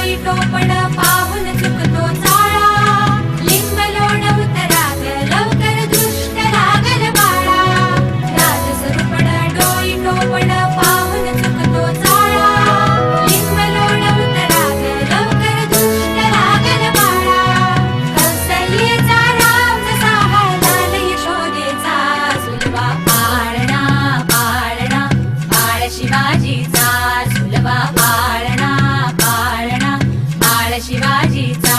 डोई टोपण पाहून चुकतो चाळा लिंब लोण उतराग लवकर दृष्ट लागल बाळा राजसरूपण डोई टोपण पाहून चुकतो चाळा लिंब लोण उतराग लवकर दृष्ट लागल बाळा कौसल्येचा राम जसा हळदाल यशोदेचा सुलभा पाळणा पाळणा बाळ शिवाजीचा सुलभा पाळणा पाळणा बाळ शिवाजीचा